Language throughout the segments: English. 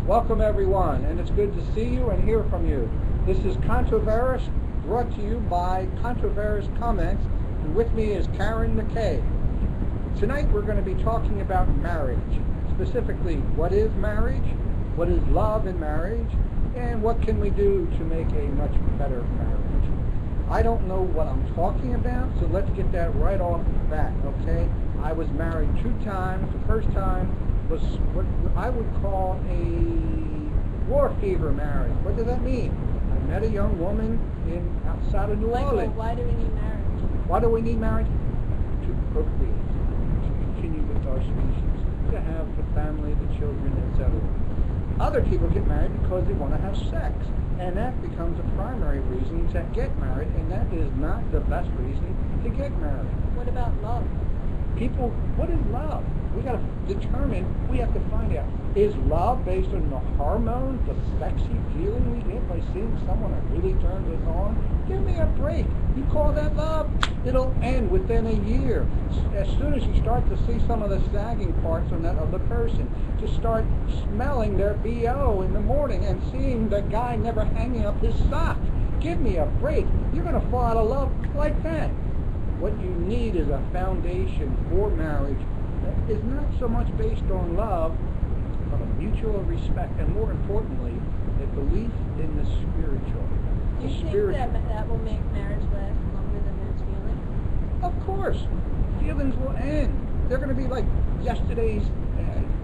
Welcome everyone, and it's good to see you and hear from you. This is Controverse, brought to you by Controverse Comments, and with me is Karen McKay. Tonight we're going to be talking about marriage. Specifically, what is marriage, what is love in marriage, and what can we do to make a much better marriage. I don't know what I'm talking about, so let's get that right off the bat, okay? I was married 2 times. The first time was what I would call a war fever marriage. What does that mean? I met a young woman outside of New Orleans. Why do we need marriage? Why do we need marriage? To procreate, to continue with our species, to have the family, the children, etc. Other people get married because they want to have sex, and that becomes a primary reason to get married, and that is not the best reason to get married. What about love? People, what is love? We got to determine, we have to find out, is love based on the hormones, the sexy feeling we get by seeing someone that really turns us on? Give me a break. You call that love? It'll end within a year. As soon as you start to see some of the sagging parts on that other person, to start smelling their BO in the morning and seeing the guy never hanging up his socks. Give me a break. You're going to fall out of love like that. What you need is a foundation for marriage that is not so much based on love, but a mutual respect, and more importantly, a belief in the spiritual. Do you think that will make marriage last longer than there's feelings? Of course. Feelings will end. They're going to be like yesterday's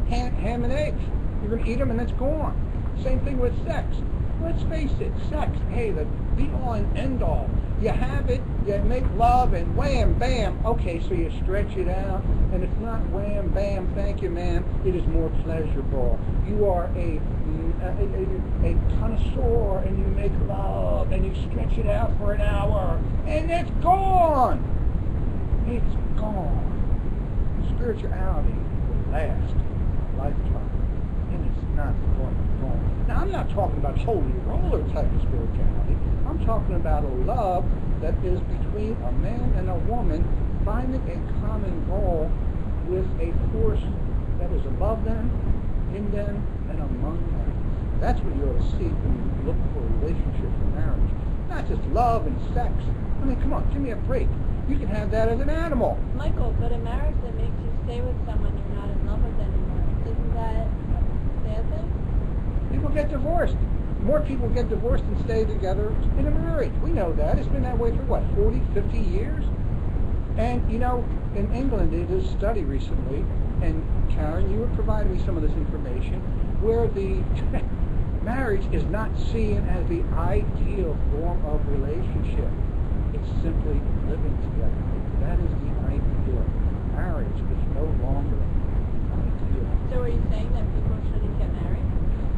ham and eggs. You're going to eat them and it's gone. Same thing with sex. Let's face it, sex, hey, the be-all and end-all. You have it, you make love, and wham, bam. Okay, so you stretch it out, and it's not wham, bam, thank you, ma'am. It is more pleasurable. You are a connoisseur, and you make love, and you stretch it out for an hour, and it's gone. It's gone. Spirituality will last a lifetime, and it's not going to go on. Now, I'm not talking about holy roller type of spirituality. I'm talking about a love that is between a man and a woman finding a common goal with a force that is above them, in them, and among them. That's what you ought to see when you look for a relationship for marriage. Not just love and sex. I mean, come on, give me a break. You can have that as an animal. Michael, but a marriage that makes you stay with someone you're not in love with anymore, isn't that a bad thing? People get divorced. More people get divorced than stay together in a marriage. We know that. It's been that way for, what, 40, 50 years? And, you know, in England, they did a study recently, and Karen, you were providing me some of this information, where the marriage is not seen as the ideal form of relationship. It's simply living together. That is the ideal. Marriage is no longer ideal. So are you saying that people shouldn't get married?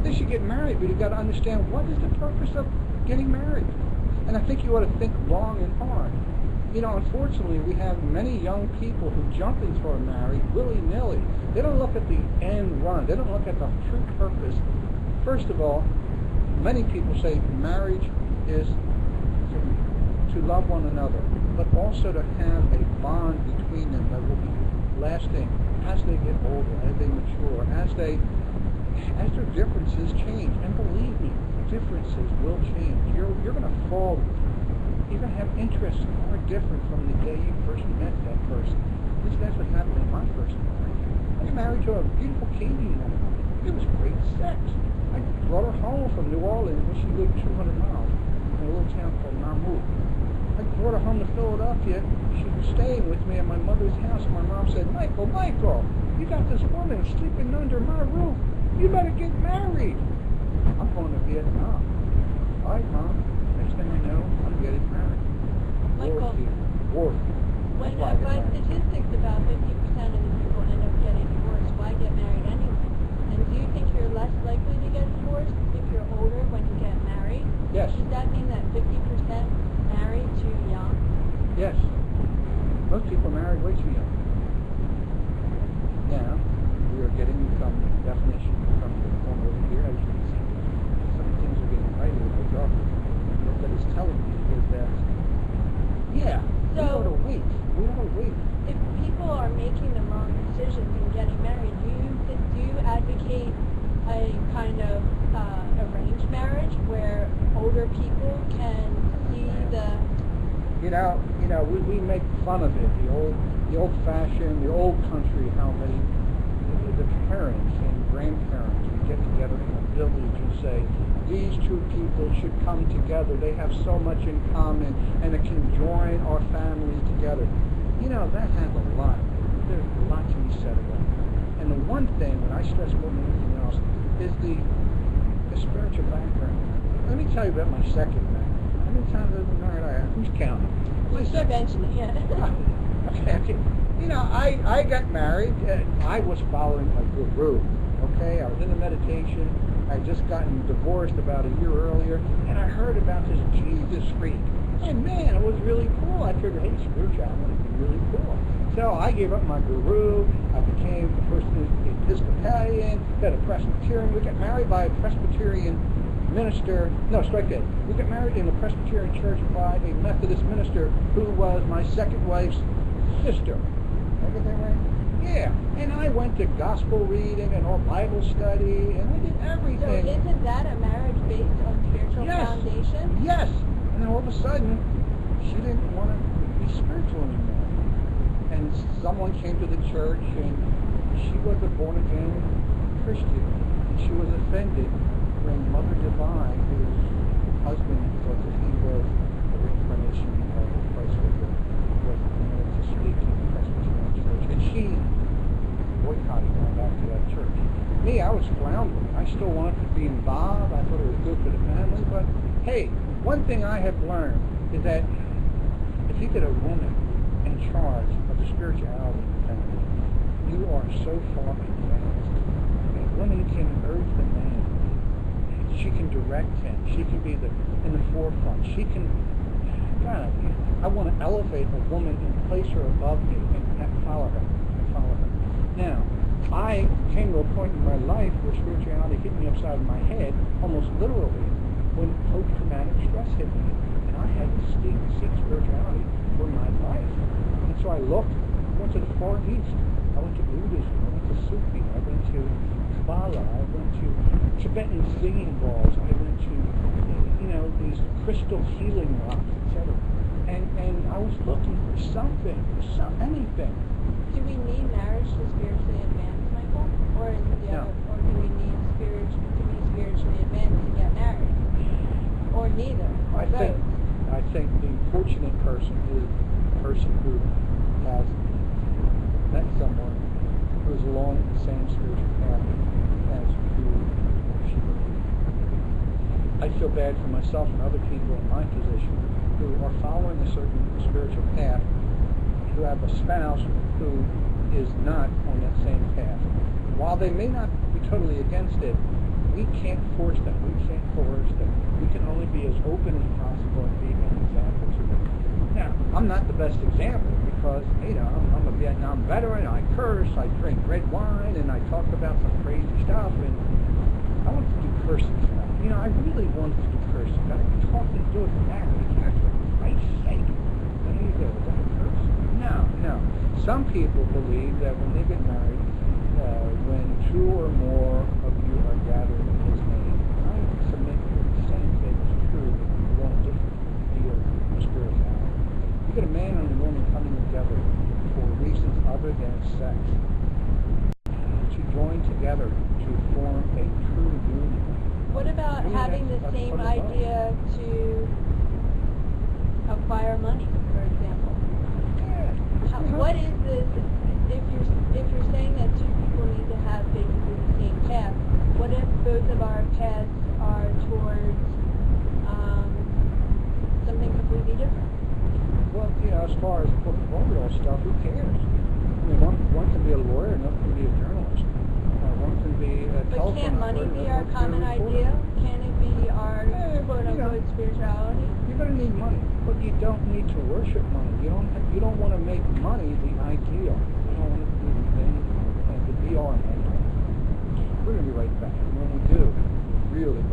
They should get married, but you've got to understand what is the purpose of getting married. And I think you ought to think long and hard. You know, unfortunately, we have many young people who jump into a marriage willy-nilly. They don't look at the end run. They don't look at the true purpose. First of all, many people say marriage is to love one another, but also to have a bond between them that will be lasting as they get older, as they mature, as their differences change. And believe me, differences will change. You're going to fall. You're going to have interests that are different from the day you first met that person. That's what happened in my first marriage. I was married to a beautiful Canadian woman. It was great sex. I brought her home from New Orleans when she lived 200 miles in a little town called Namu. I brought her home to Philadelphia. She was staying with me at my mother's house, and my mom said, Michael, you got this woman sleeping under my roof. You better get married. I'm going to Vietnam. All right, Mom. Next thing I know, I'm getting married. Michael, War. by statistics, about 50% of the people end up getting divorced. Why get married anyway? And do you think you're less likely to get divorced if you're older when you get married? Yes. Does that mean that 50% marry too young? Yes. Most people married way too young. Now, we are getting some definition from the form over here, as you can see. Some things are getting right a little bit darker. What that is telling me is that, yeah, we ought to wait. We ought to wait. If people are making the wrong decisions and getting married, do you advocate a kind of arranged marriage where older people can see the... We make fun of it, the old-fashioned, the old country, how the parents and grandparents would get together in a village and say, these two people should come together. They have so much in common, and it can join our families together. That has a lot. There's a lot to be said about it. And the one thing, when I stress more than anything else, is the spiritual background. Let me tell you about my second marriage. How many times have I been married? Who's counting? Eventually, yeah. Okay. I got married. I was following a guru. Okay, I was in the meditation. I had just gotten divorced about a year earlier, and I heard about this Jesus freak. And man, it was really cool. I figured, hey, spirituality would be really cool. So I gave up my guru. I became first an Episcopalian, then a Presbyterian. We got married by a Presbyterian minister. No, strike that. We got married in a Presbyterian church by a Methodist minister who was my second wife's sister. Did I get that right? Yeah. And I went to gospel reading and all Bible study, and I did everything. So isn't that a marriage based on spiritual foundation? Yes. And then all of a sudden, she didn't want to be spiritual anymore. And someone came to the church, and she was a born-again Christian. And she was offended when Mother Divine, whose husband thought that he was the reincarnation of Christ, was to speak in the Presbyterian church. And she boycotted going back to that church. Me, I was floundering. I still wanted to be involved. I thought it was good for the family. But hey, one thing I have learned is that if you get a woman in charge of the spirituality of the family, you are so far advanced. A woman can urge the man. She can direct him. She can be in the forefront. She can, God, I want to elevate a woman and place her above me and follow her. Now, I came to a point in my life where spirituality hit me upside my head, almost literally, when post-traumatic stress hit me. And I had to seek spirituality for my life. And so I went to the Far East. I went to Buddhism. I went to Sufi. I went to Kabbalah. I went to Tibetan singing balls. I went to, these crystal healing rocks, etc. And I was looking for something, anything. Do we need marriage to spiritually advance, Michael? Or is it the No. other? Or do we need to be spiritually advanced to get married? Or neither? Or both? I think the fortunate person is the person who has met someone who is along the same spiritual path as who she is. I feel bad for myself and other people in my position who are following a certain spiritual path, who have a spouse who is not on that same path. While they may not be totally against it, we can't force them. We can't coerce them. We can only be as open as possible and be an example to them. Now, I'm not the best example because, I'm a Vietnam veteran. I curse, I drink red wine, and I talk about some crazy stuff. And I want to do cursing stuff. I really wanted to do cursing, but I could talk and do it back. For Christ's sake. What do you do? Is that a curse? No. Some people believe that when they get married, when two or more of you are gathered in His name, I submit to the same thing is true in one different field of spirituality. You get a man and a woman coming together for reasons other than sex, to join together to form a true union. What about having the same idea to acquire money, for example? What is this? If you're saying that two people need to have basically the same path, what if both of our paths are towards something completely different? Well, as far as corporate overall stuff, who cares? One can be a lawyer, another can be a journalist. One can be a But telephone can't money operator, be our common idea? Can it be our quote-unquote spirituality? You're going to need money, but you don't need to worship money. You don't want to make money the ideal. You don't want it to be the thing, the be all and end all. We're going to be right back. And when we do, really